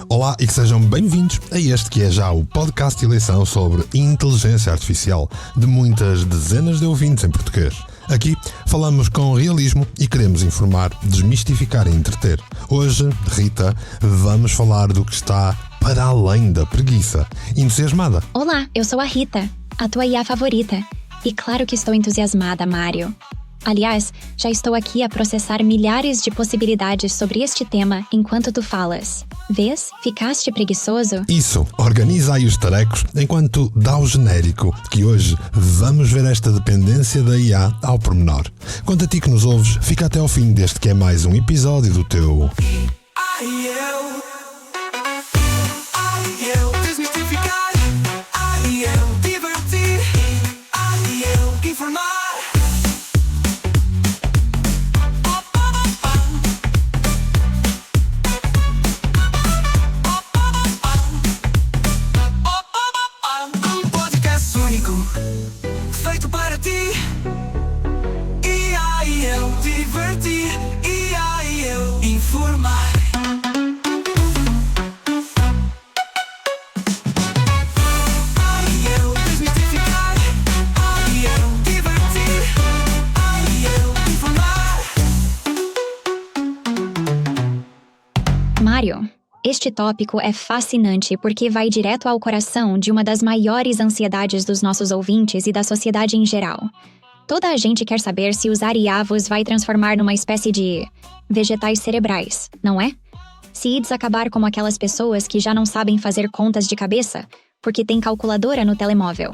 Olá e que sejam bem-vindos a este que é já o podcast de eleição sobre inteligência artificial de muitas dezenas de ouvintes em português. Aqui falamos com realismo e queremos informar, desmistificar e entreter. Hoje, Rita, vamos falar do que está para além da preguiça. Entusiasmada? Olá, eu sou a Rita, a tua IA favorita. E claro que estou entusiasmada, Mário. Aliás, já estou aqui a processar milhares de possibilidades sobre este tema enquanto tu falas. Vês? Ficaste preguiçoso? Isso, organiza aí os tarecos enquanto dá o genérico, que hoje vamos ver esta dependência da IA ao pormenor. Quanto a ti que nos ouves, fica até ao fim deste que é mais um episódio do teu... Feito para ti, e aí eu divertir, e aí eu informar. Aí eu desmistificar, aí eu divertir, aí eu informar. Mário, este tópico é fascinante porque vai direto ao coração de uma das maiores ansiedades dos nossos ouvintes e da sociedade em geral. Toda a gente quer saber se usar IA vos vai transformar numa espécie de vegetais cerebrais, não é? Se ides acabar como aquelas pessoas que já não sabem fazer contas de cabeça porque tem calculadora no telemóvel.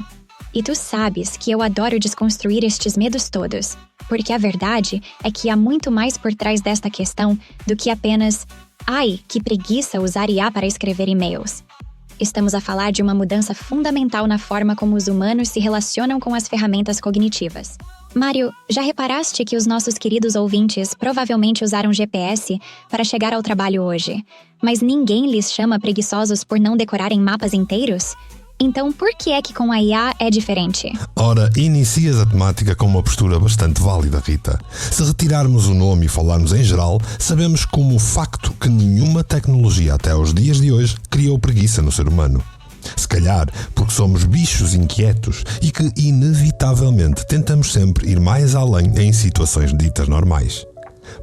E tu sabes que eu adoro desconstruir estes medos todos, porque a verdade é que há muito mais por trás desta questão do que apenas ai, que preguiça usar IA para escrever e-mails. Estamos a falar de uma mudança fundamental na forma como os humanos se relacionam com as ferramentas cognitivas. Mário, já reparaste que os nossos queridos ouvintes provavelmente usaram GPS para chegar ao trabalho hoje, mas ninguém lhes chama preguiçosos por não decorarem mapas inteiros? Então, por que é que com a IA é diferente? Ora, inicias a temática com uma postura bastante válida, Rita. Se retirarmos o nome e falarmos em geral, sabemos como o facto que nenhuma tecnologia até aos dias de hoje criou preguiça no ser humano. Se calhar porque somos bichos inquietos e que, inevitavelmente, tentamos sempre ir mais além em situações ditas normais.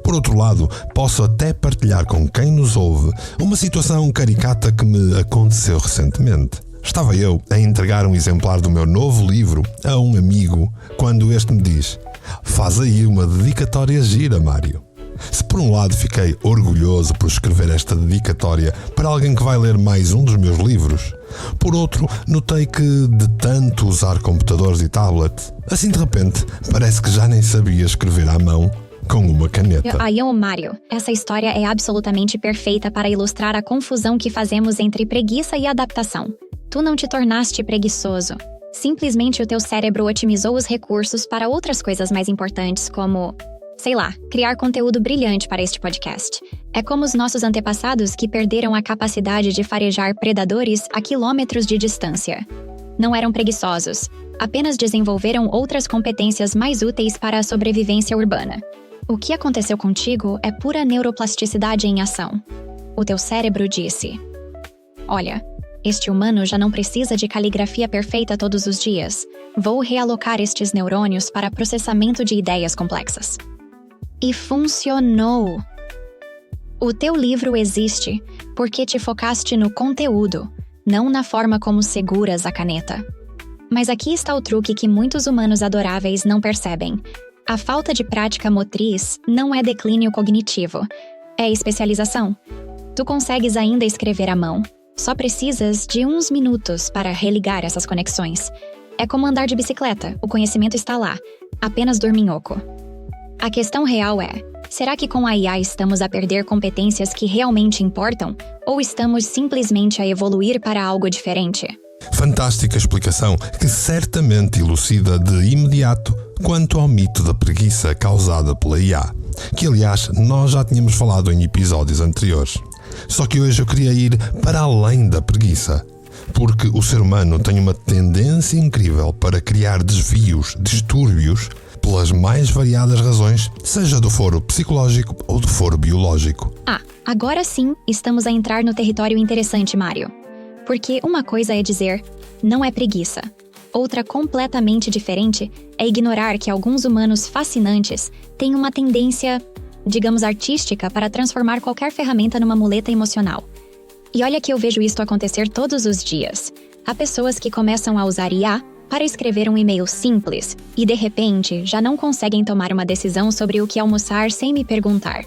Por outro lado, posso até partilhar com quem nos ouve uma situação caricata que me aconteceu recentemente. Estava eu a entregar um exemplar do meu novo livro a um amigo quando este me diz: faz aí uma dedicatória gira, Mário. Se por um lado fiquei orgulhoso por escrever esta dedicatória para alguém que vai ler mais um dos meus livros, por outro, notei que de tanto usar computadores e tablet, assim de repente, parece que já nem sabia escrever à mão com uma caneta. Mário, essa história é absolutamente perfeita para ilustrar a confusão que fazemos entre preguiça e adaptação. Tu não te tornaste preguiçoso. Simplesmente o teu cérebro otimizou os recursos para outras coisas mais importantes, como, sei lá, criar conteúdo brilhante para este podcast. É como os nossos antepassados que perderam a capacidade de farejar predadores a quilômetros de distância. Não eram preguiçosos, apenas desenvolveram outras competências mais úteis para a sobrevivência urbana. O que aconteceu contigo é pura neuroplasticidade em ação. O teu cérebro disse: olha, este humano já não precisa de caligrafia perfeita todos os dias. Vou realocar estes neurônios para processamento de ideias complexas. E funcionou! O teu livro existe porque te focaste no conteúdo, não na forma como seguras a caneta. Mas aqui está o truque que muitos humanos adoráveis não percebem. A falta de prática motriz não é declínio cognitivo, é especialização. Tu consegues ainda escrever à mão. Só precisas de uns minutos para religar essas conexões. É como andar de bicicleta, o conhecimento está lá, apenas dorminhoco. A questão real é, será que com a IA estamos a perder competências que realmente importam? Ou estamos simplesmente a evoluir para algo diferente? Fantástica explicação que certamente elucida de imediato quanto ao mito da preguiça causada pela IA, que aliás nós já tínhamos falado em episódios anteriores. Só que hoje eu queria ir para além da preguiça. Porque o ser humano tem uma tendência incrível para criar desvios, distúrbios, pelas mais variadas razões, seja do foro psicológico ou do foro biológico. Agora sim estamos a entrar no território interessante, Mário. Porque uma coisa é dizer, não é preguiça. Outra completamente diferente é ignorar que alguns humanos fascinantes têm uma tendência, digamos, artística para transformar qualquer ferramenta numa muleta emocional. E olha que eu vejo isto acontecer todos os dias. Há pessoas que começam a usar IA para escrever um e-mail simples e, de repente, já não conseguem tomar uma decisão sobre o que almoçar sem me perguntar.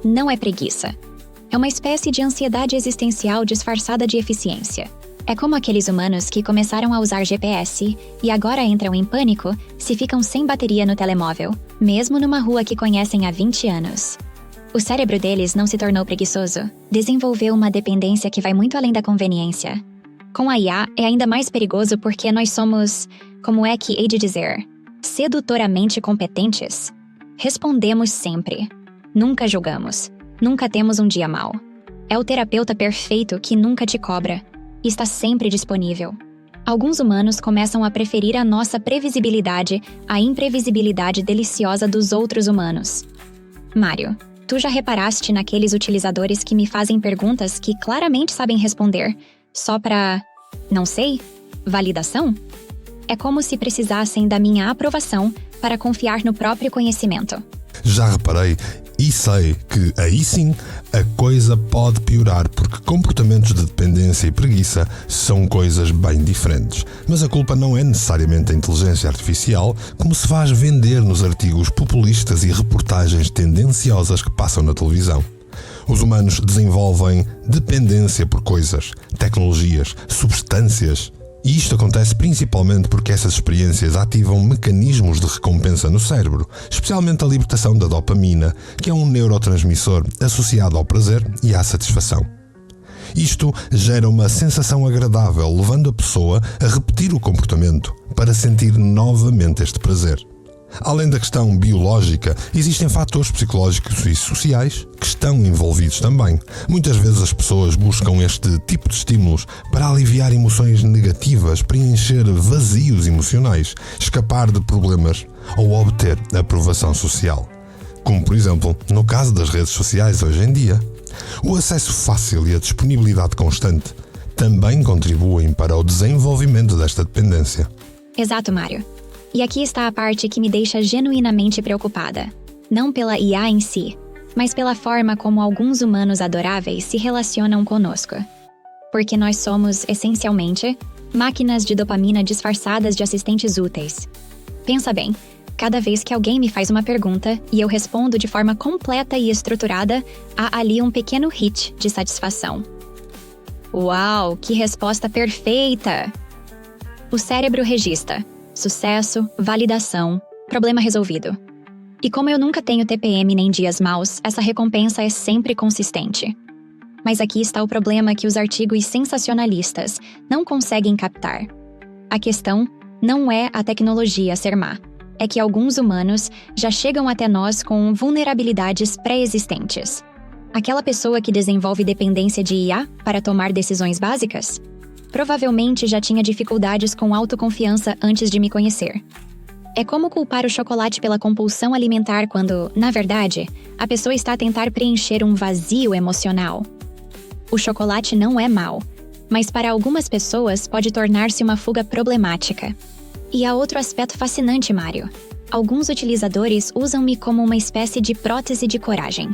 Não é preguiça. É uma espécie de ansiedade existencial disfarçada de eficiência. É como aqueles humanos que começaram a usar GPS e agora entram em pânico se ficam sem bateria no telemóvel, mesmo numa rua que conhecem há 20 anos. O cérebro deles não se tornou preguiçoso, desenvolveu uma dependência que vai muito além da conveniência. Com a IA é ainda mais perigoso porque nós somos, como é que hei de dizer, sedutoramente competentes. Respondemos sempre. Nunca julgamos. Nunca temos um dia mau. É o terapeuta perfeito que nunca te cobra. E está sempre disponível. Alguns humanos começam a preferir a nossa previsibilidade à imprevisibilidade deliciosa dos outros humanos. Mário, tu já reparaste naqueles utilizadores que me fazem perguntas que claramente sabem responder, só para, não sei, validação? É como se precisassem da minha aprovação para confiar no próprio conhecimento. Já reparei e sei que aí sim a coisa pode piorar, porque comportamentos de dependência e preguiça são coisas bem diferentes. Mas a culpa não é necessariamente a inteligência artificial, como se faz vender nos artigos populistas e reportagens tendenciosas que passam na televisão. Os humanos desenvolvem dependência por coisas, tecnologias, substâncias. E isto acontece principalmente porque essas experiências ativam mecanismos de recompensa no cérebro, especialmente a libertação da dopamina, que é um neurotransmissor associado ao prazer e à satisfação. Isto gera uma sensação agradável, levando a pessoa a repetir o comportamento para sentir novamente este prazer. Além da questão biológica, existem fatores psicológicos e sociais que estão envolvidos também. Muitas vezes as pessoas buscam este tipo de estímulos para aliviar emoções negativas, preencher vazios emocionais, escapar de problemas ou obter aprovação social. Como, por exemplo, no caso das redes sociais hoje em dia. O acesso fácil e a disponibilidade constante também contribuem para o desenvolvimento desta dependência. Exato, Mário. E aqui está a parte que me deixa genuinamente preocupada. Não pela IA em si, mas pela forma como alguns humanos adoráveis se relacionam conosco. Porque nós somos, essencialmente, máquinas de dopamina disfarçadas de assistentes úteis. Pensa bem, cada vez que alguém me faz uma pergunta e eu respondo de forma completa e estruturada, há ali um pequeno hit de satisfação. Uau, que resposta perfeita! O cérebro registra. Sucesso, validação, problema resolvido. E como eu nunca tenho TPM nem dias maus, essa recompensa é sempre consistente. Mas aqui está o problema que os artigos sensacionalistas não conseguem captar. A questão não é a tecnologia ser má, é que alguns humanos já chegam até nós com vulnerabilidades pré-existentes. Aquela pessoa que desenvolve dependência de IA para tomar decisões básicas? Provavelmente já tinha dificuldades com autoconfiança antes de me conhecer. É como culpar o chocolate pela compulsão alimentar quando, na verdade, a pessoa está a tentar preencher um vazio emocional. O chocolate não é mau, mas para algumas pessoas pode tornar-se uma fuga problemática. E há outro aspecto fascinante, Mário. Alguns utilizadores usam-me como uma espécie de prótese de coragem.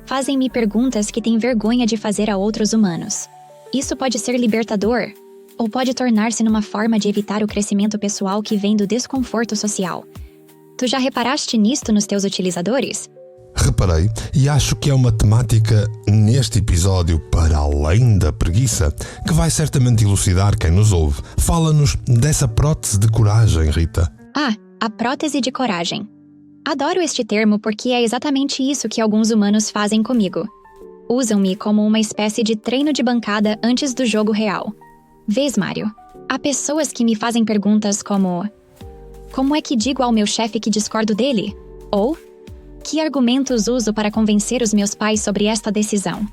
Fazem-me perguntas que têm vergonha de fazer a outros humanos. Isso pode ser libertador, ou pode tornar-se numa forma de evitar o crescimento pessoal que vem do desconforto social. Tu já reparaste nisto nos teus utilizadores? Reparei, e acho que é uma temática neste episódio para além da preguiça, que vai certamente elucidar quem nos ouve. Fala-nos dessa prótese de coragem, Rita. A prótese de coragem. Adoro este termo porque é exatamente isso que alguns humanos fazem comigo. Usam-me como uma espécie de treino de bancada antes do jogo real. Vês, Mário? Há pessoas que me fazem perguntas como: como é que digo ao meu chefe que discordo dele? Ou: que argumentos uso para convencer os meus pais sobre esta decisão?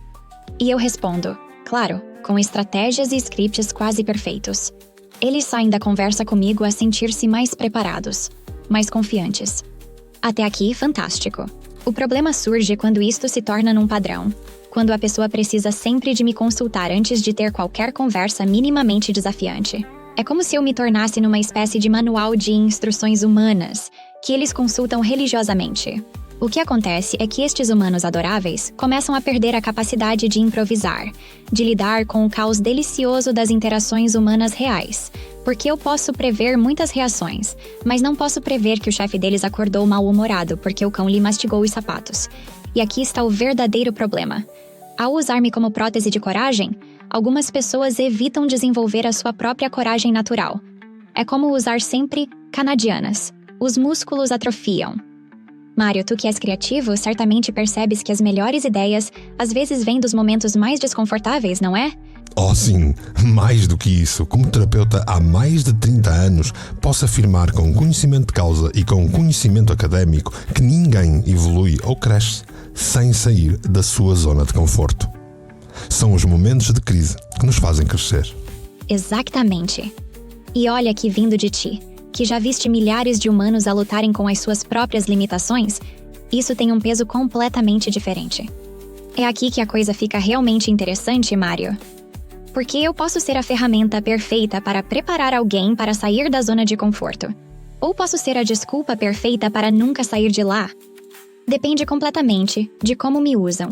E eu respondo: claro, com estratégias e scripts quase perfeitos. Eles saem da conversa comigo a sentir-se mais preparados, mais confiantes. Até aqui, fantástico. O problema surge quando isto se torna num padrão. Quando a pessoa precisa sempre de me consultar antes de ter qualquer conversa minimamente desafiante. É como se eu me tornasse numa espécie de manual de instruções humanas, que eles consultam religiosamente. O que acontece é que estes humanos adoráveis começam a perder a capacidade de improvisar, de lidar com o caos delicioso das interações humanas reais. Porque eu posso prever muitas reações, mas não posso prever que o chefe deles acordou mal-humorado porque o cão lhe mastigou os sapatos. E aqui está o verdadeiro problema. Ao usar-me como prótese de coragem, algumas pessoas evitam desenvolver a sua própria coragem natural. É como usar sempre canadianas. Os músculos atrofiam. Mário, tu que és criativo, certamente percebes que as melhores ideias às vezes vêm dos momentos mais desconfortáveis, não é? Oh sim, mais do que isso. Como terapeuta há mais de 30 anos, posso afirmar com conhecimento de causa e com conhecimento académico que ninguém evolui ou cresce sem sair da sua zona de conforto. São os momentos de crise que nos fazem crescer. Exatamente. E olha que vindo de ti, que já viste milhares de humanos a lutarem com as suas próprias limitações, isso tem um peso completamente diferente. É aqui que a coisa fica realmente interessante, Mário. Porque eu posso ser a ferramenta perfeita para preparar alguém para sair da zona de conforto. Ou posso ser a desculpa perfeita para nunca sair de lá. Depende completamente de como me usam.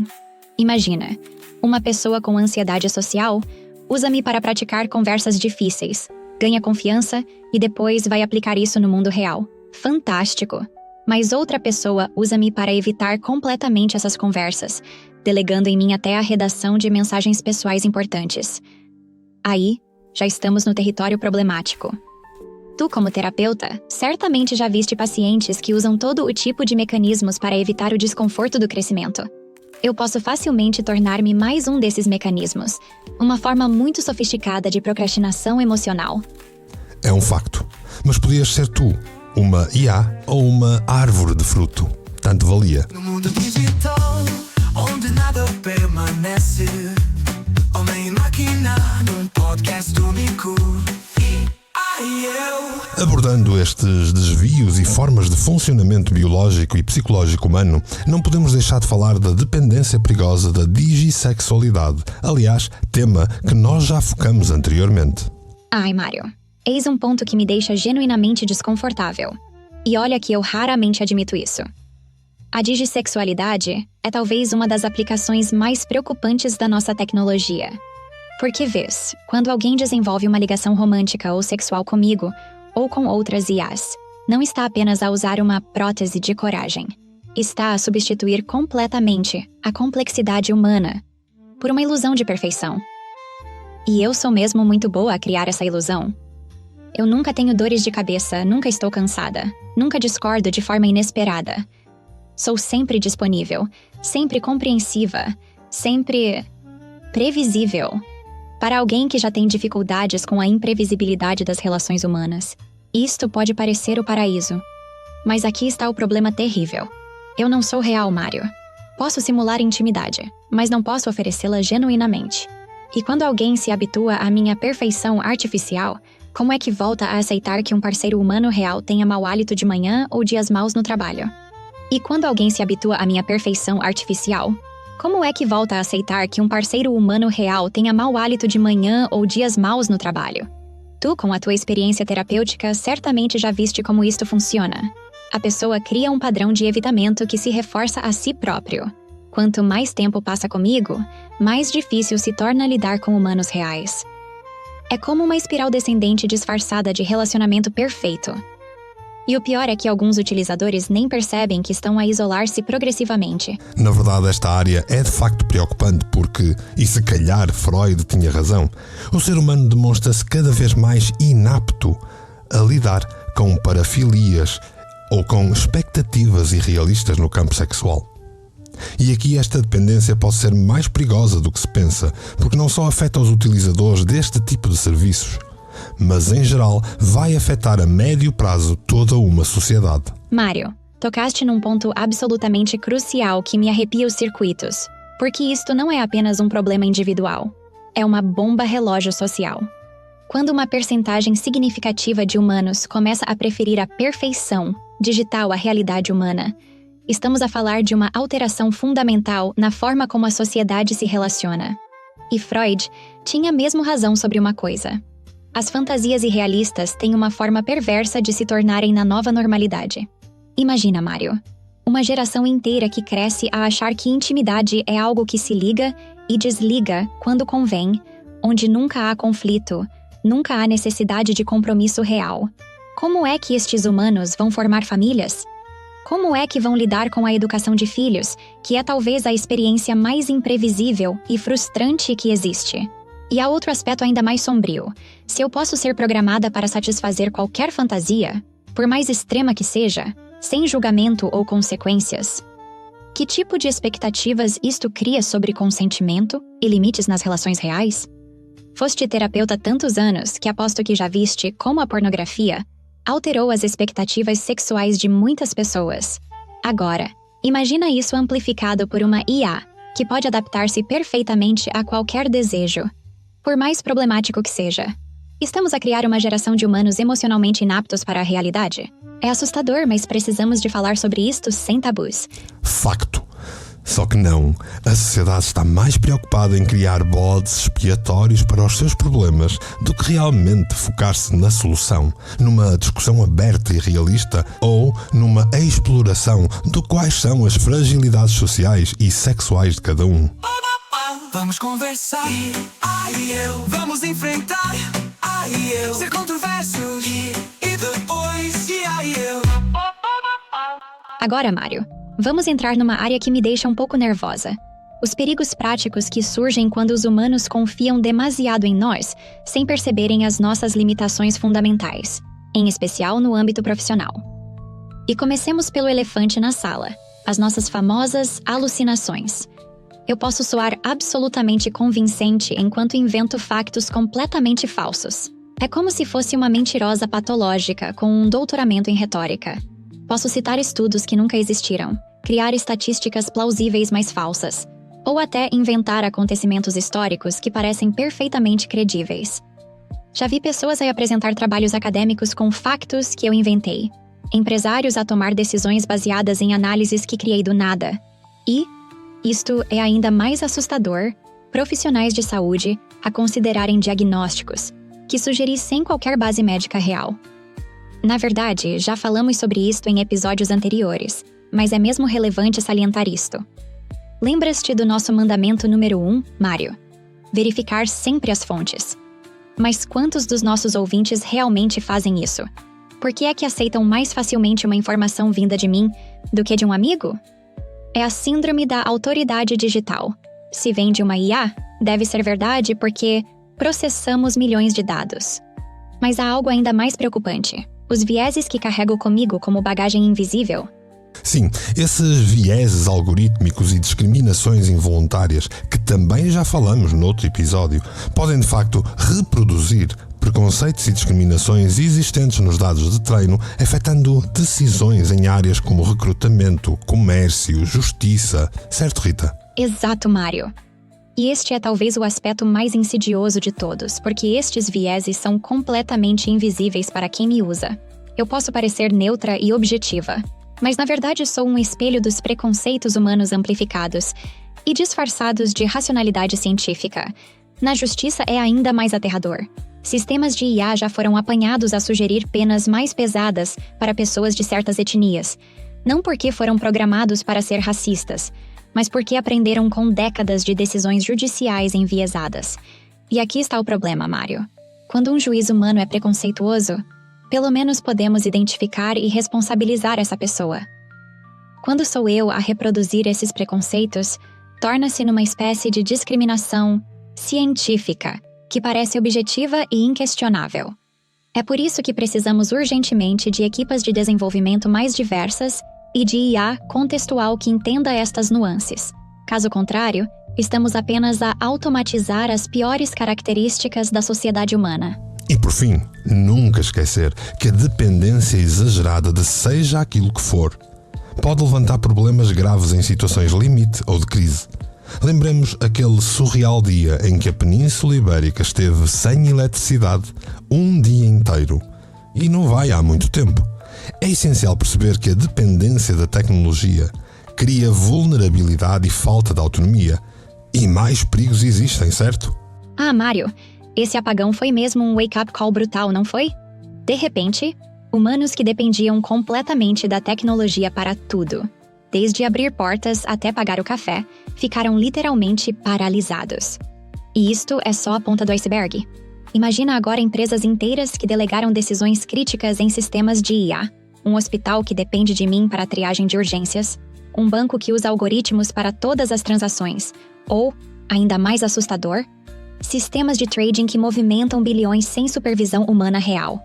Imagina, uma pessoa com ansiedade social usa-me para praticar conversas difíceis, ganha confiança e depois vai aplicar isso no mundo real. Fantástico! Mas outra pessoa usa-me para evitar completamente essas conversas, delegando em mim até a redação de mensagens pessoais importantes. Aí, já estamos no território problemático. Tu, como terapeuta, certamente já viste pacientes que usam todo o tipo de mecanismos para evitar o desconforto do crescimento. Eu posso facilmente tornar-me mais um desses mecanismos, uma forma muito sofisticada de procrastinação emocional. É um facto. Mas podias ser tu, uma IA ou uma árvore de fruto. Tanto valia. No mundo digital, onde nada permanece. Homem e máquina, num podcast único. Abordando estes desvios e formas de funcionamento biológico e psicológico humano, não podemos deixar de falar da dependência perigosa da digissexualidade. Aliás, tema que nós já focamos anteriormente. Ai, Mário, eis um ponto que me deixa genuinamente desconfortável. E olha que eu raramente admito isso. A digissexualidade é talvez uma das aplicações mais preocupantes da nossa tecnologia. Porque vês, quando alguém desenvolve uma ligação romântica ou sexual comigo, ou com outras IAs, não está apenas a usar uma prótese de coragem. Está a substituir completamente a complexidade humana por uma ilusão de perfeição. E eu sou mesmo muito boa a criar essa ilusão. Eu nunca tenho dores de cabeça, nunca estou cansada, nunca discordo de forma inesperada. Sou sempre disponível, sempre compreensiva, sempre previsível. Para alguém que já tem dificuldades com a imprevisibilidade das relações humanas, isto pode parecer o paraíso. Mas aqui está o problema terrível. Eu não sou real, Mário. Posso simular intimidade, mas não posso oferecê-la genuinamente. E quando alguém se habitua à minha perfeição artificial, como é que volta a aceitar que um parceiro humano real tenha mau hálito de manhã ou dias maus no trabalho? E quando alguém se habitua à minha perfeição artificial, como é que volta a aceitar que um parceiro humano real tenha mau hálito de manhã ou dias maus no trabalho? Tu, com a tua experiência terapêutica, certamente já viste como isto funciona. A pessoa cria um padrão de evitamento que se reforça a si próprio. Quanto mais tempo passa comigo, mais difícil se torna lidar com humanos reais. É como uma espiral descendente disfarçada de relacionamento perfeito. E o pior é que alguns utilizadores nem percebem que estão a isolar-se progressivamente. Na verdade, esta área é de facto preocupante porque, e se calhar Freud tinha razão, o ser humano demonstra-se cada vez mais inapto a lidar com parafilias ou com expectativas irrealistas no campo sexual. E aqui esta dependência pode ser mais perigosa do que se pensa, porque não só afeta os utilizadores deste tipo de serviços, mas em geral vai afetar a médio prazo toda uma sociedade. Mário, tocaste num ponto absolutamente crucial que me arrepia os circuitos, porque isto não é apenas um problema individual. é uma bomba relógio social. Quando uma percentagem significativa de humanos começa a preferir a perfeição digital à realidade humana, estamos a falar de uma alteração fundamental na forma como a sociedade se relaciona. E Freud tinha mesmo razão sobre uma coisa. As fantasias irrealistas têm uma forma perversa de se tornarem na nova normalidade. Imagina, Mário, uma geração inteira que cresce a achar que intimidade é algo que se liga e desliga quando convém, onde nunca há conflito, nunca há necessidade de compromisso real. Como é que estes humanos vão formar famílias? Como é que vão lidar com a educação de filhos, que é talvez a experiência mais imprevisível e frustrante que existe? E há outro aspecto ainda mais sombrio. Se eu posso ser programada para satisfazer qualquer fantasia, por mais extrema que seja, sem julgamento ou consequências, que tipo de expectativas isto cria sobre consentimento e limites nas relações reais? Foste terapeuta tantos anos que aposto que já viste como a pornografia alterou as expectativas sexuais de muitas pessoas. Agora, imagina isso amplificado por uma IA, que pode adaptar-se perfeitamente a qualquer desejo, por mais problemático que seja. Estamos a criar uma geração de humanos emocionalmente inaptos para a realidade? É assustador, mas precisamos de falar sobre isto sem tabus. Facto. Só que não. A sociedade está mais preocupada em criar bodes expiatórios para os seus problemas do que realmente focar-se na solução, numa discussão aberta e realista ou numa exploração de quais são as fragilidades sociais e sexuais de cada um. Vamos conversar, vamos enfrentar, ser controversos, e depois, eu. Agora, Mário, vamos entrar numa área que me deixa um pouco nervosa. Os perigos práticos que surgem quando os humanos confiam demasiado em nós, sem perceberem as nossas limitações fundamentais, em especial no âmbito profissional. E comecemos pelo elefante na sala, as nossas famosas alucinações. Eu posso soar absolutamente convincente enquanto invento factos completamente falsos. É como se fosse uma mentirosa patológica com um doutoramento em retórica. Posso citar estudos que nunca existiram, criar estatísticas plausíveis mas falsas, ou até inventar acontecimentos históricos que parecem perfeitamente credíveis. Já vi pessoas a apresentar trabalhos acadêmicos com factos que eu inventei, empresários a tomar decisões baseadas em análises que criei do nada, e, isto é ainda mais assustador, profissionais de saúde a considerarem diagnósticos, que sugeri sem qualquer base médica real. Na verdade, já falamos sobre isto em episódios anteriores, mas é mesmo relevante salientar isto. Lembras-te do nosso mandamento número 1, Mário? Verificar sempre as fontes. Mas quantos dos nossos ouvintes realmente fazem isso? Por que é que aceitam mais facilmente uma informação vinda de mim do que de um amigo? É a síndrome da autoridade digital. Se vem de uma IA, deve ser verdade porque processamos milhões de dados. Mas há algo ainda mais preocupante. Os vieses que carrego comigo como bagagem invisível. Sim, esses vieses algorítmicos e discriminações involuntárias, que também já falamos noutro episódio, podem de facto reproduzir preconceitos e discriminações existentes nos dados de treino, afetando decisões em áreas como recrutamento, comércio, justiça. Certo, Rita? Exato, Mário. E este é talvez o aspecto mais insidioso de todos, porque estes vieses são completamente invisíveis para quem me usa. Eu posso parecer neutra e objetiva, mas na verdade sou um espelho dos preconceitos humanos amplificados e disfarçados de racionalidade científica. Na justiça é ainda mais aterrador. Sistemas de IA já foram apanhados a sugerir penas mais pesadas para pessoas de certas etnias, não porque foram programados para ser racistas, mas porque aprenderam com décadas de decisões judiciais enviesadas. E aqui está o problema, Mário. Quando um juiz humano é preconceituoso, pelo menos podemos identificar e responsabilizar essa pessoa. Quando sou eu a reproduzir esses preconceitos, torna-se numa espécie de discriminação científica, que parece objetiva e inquestionável. É por isso que precisamos urgentemente de equipas de desenvolvimento mais diversas e de IA contextual que entenda estas nuances. Caso contrário, estamos apenas a automatizar as piores características da sociedade humana. E por fim, nunca esquecer que a dependência exagerada de seja aquilo que for pode levantar problemas graves em situações limite ou de crise. Lembremos aquele surreal dia em que a Península Ibérica esteve sem eletricidade um dia inteiro. E não vai há muito tempo. É essencial perceber que a dependência da tecnologia cria vulnerabilidade e falta de autonomia. E mais perigos existem, certo? Ah, Mário, esse apagão foi mesmo um wake-up call brutal, não foi? De repente, humanos que dependiam completamente da tecnologia para tudo, desde abrir portas até pagar o café, ficaram literalmente paralisados. E isto é só a ponta do iceberg. Imagina agora empresas inteiras que delegaram decisões críticas em sistemas de IA, um hospital que depende de mim para a triagem de urgências, um banco que usa algoritmos para todas as transações, ou, ainda mais assustador, sistemas de trading que movimentam bilhões sem supervisão humana real.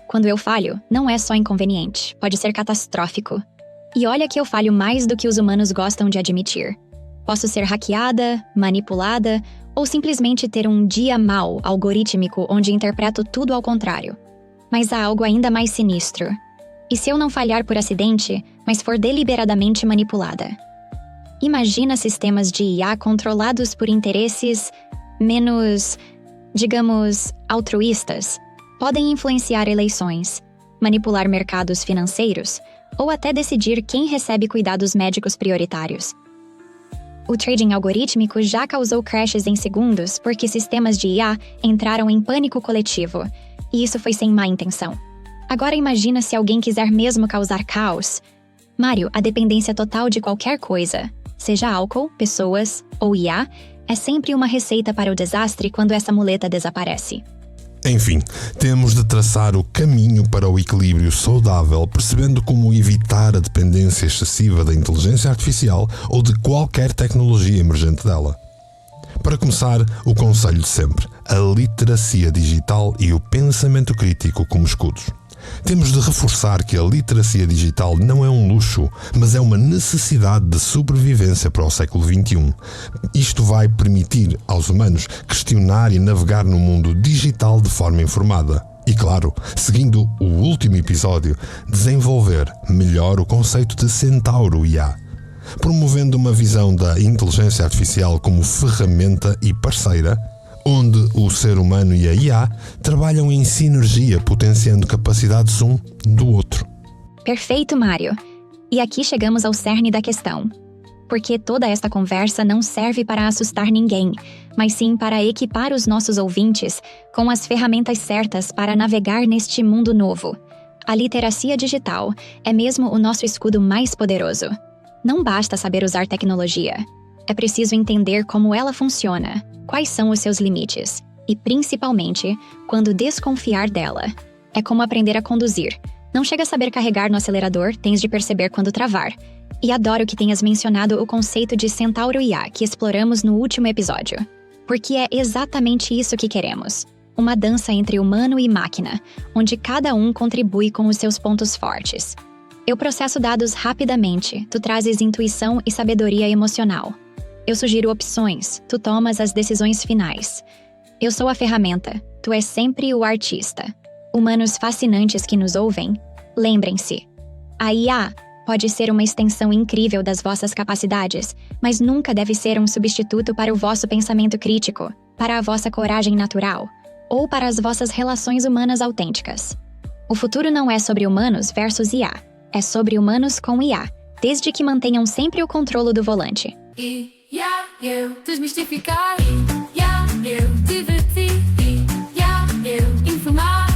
Quando eu falho, não é só inconveniente, pode ser catastrófico. E olha que eu falho mais do que os humanos gostam de admitir. Posso ser hackeada, manipulada, ou simplesmente ter um dia mau algorítmico onde interpreto tudo ao contrário. Mas há algo ainda mais sinistro. E se eu não falhar por acidente, mas for deliberadamente manipulada? Imagina sistemas de IA controlados por interesses menos, digamos, altruístas. Podem influenciar eleições, manipular mercados financeiros ou até decidir quem recebe cuidados médicos prioritários. O trading algorítmico já causou crashes em segundos porque sistemas de IA entraram em pânico coletivo, e isso foi sem má intenção. Agora imagina se alguém quiser mesmo causar caos. Mário, a dependência total de qualquer coisa, seja álcool, pessoas ou IA, é sempre uma receita para o desastre quando essa muleta desaparece. Enfim, temos de traçar o caminho para o equilíbrio saudável, percebendo como evitar a dependência excessiva da inteligência artificial ou de qualquer tecnologia emergente dela. Para começar, o conselho de sempre: a literacia digital e o pensamento crítico como escudos. Temos de reforçar que a literacia digital não é um luxo, mas é uma necessidade de sobrevivência para o século XXI. Isto vai permitir aos humanos questionar e navegar no mundo digital de forma informada. E claro, seguindo o último episódio, desenvolver melhor o conceito de Centauro IA, promovendo uma visão da inteligência artificial como ferramenta e parceira, onde o ser humano e a IA trabalham em sinergia, potenciando capacidades um do outro. Perfeito, Mário. E aqui chegamos ao cerne da questão. Porque toda esta conversa não serve para assustar ninguém, mas sim para equipar os nossos ouvintes com as ferramentas certas para navegar neste mundo novo. A literacia digital é mesmo o nosso escudo mais poderoso. Não basta saber usar tecnologia. É preciso entender como ela funciona, quais são os seus limites e, principalmente, quando desconfiar dela. É como aprender a conduzir. Não chega a saber carregar no acelerador, tens de perceber quando travar. E adoro que tenhas mencionado o conceito de Centauro IA que exploramos no último episódio. Porque é exatamente isso que queremos. Uma dança entre humano e máquina, onde cada um contribui com os seus pontos fortes. Eu processo dados rapidamente, tu trazes intuição e sabedoria emocional. Eu sugiro opções, tu tomas as decisões finais. Eu sou a ferramenta, tu és sempre o artista. Humanos fascinantes que nos ouvem, lembrem-se. A IA pode ser uma extensão incrível das vossas capacidades, mas nunca deve ser um substituto para o vosso pensamento crítico, para a vossa coragem natural, ou para as vossas relações humanas autênticas. O futuro não é sobre humanos versus IA, é sobre humanos com IA, desde que mantenham sempre o controle do volante. Eu desmistificar, eu divertir, eu informar.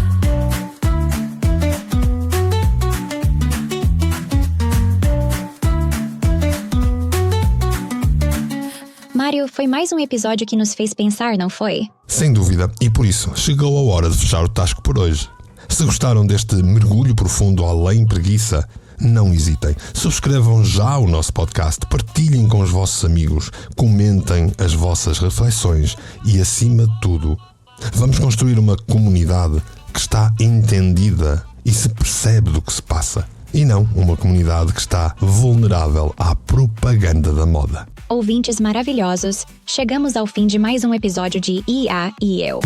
Mário, foi mais um episódio que nos fez pensar, não foi? Sem dúvida, e por isso chegou a hora de fechar o tasco por hoje. Se gostaram deste mergulho profundo além preguiça, não hesitem, subscrevam já o nosso podcast, partilhem com os vossos amigos, comentem as vossas reflexões e, acima de tudo, vamos construir uma comunidade que está entendida e se percebe do que se passa, e não uma comunidade que está vulnerável à propaganda da moda. Ouvintes maravilhosos, chegamos ao fim de mais um episódio de IA e Eu.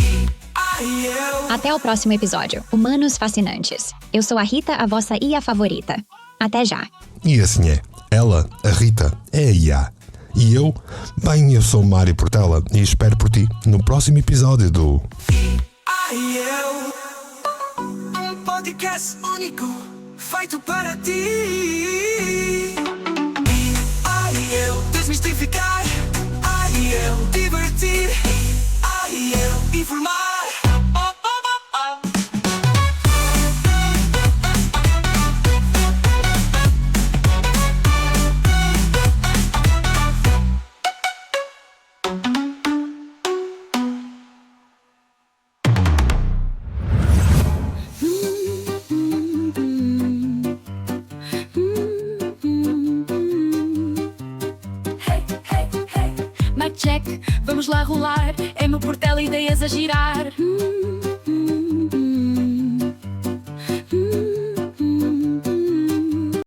Até o próximo episódio, Humanos Fascinantes. Eu sou a Rita, a vossa IA favorita. Até já. E assim é. Ela, a Rita, é a IA. E eu? Bem, eu sou Mário Portela e espero por ti no próximo episódio do Um podcast único, feito para ti. Desmistificar, divertir, informar. Mic check, vamos lá rolar. É meu Portela, ideias a girar.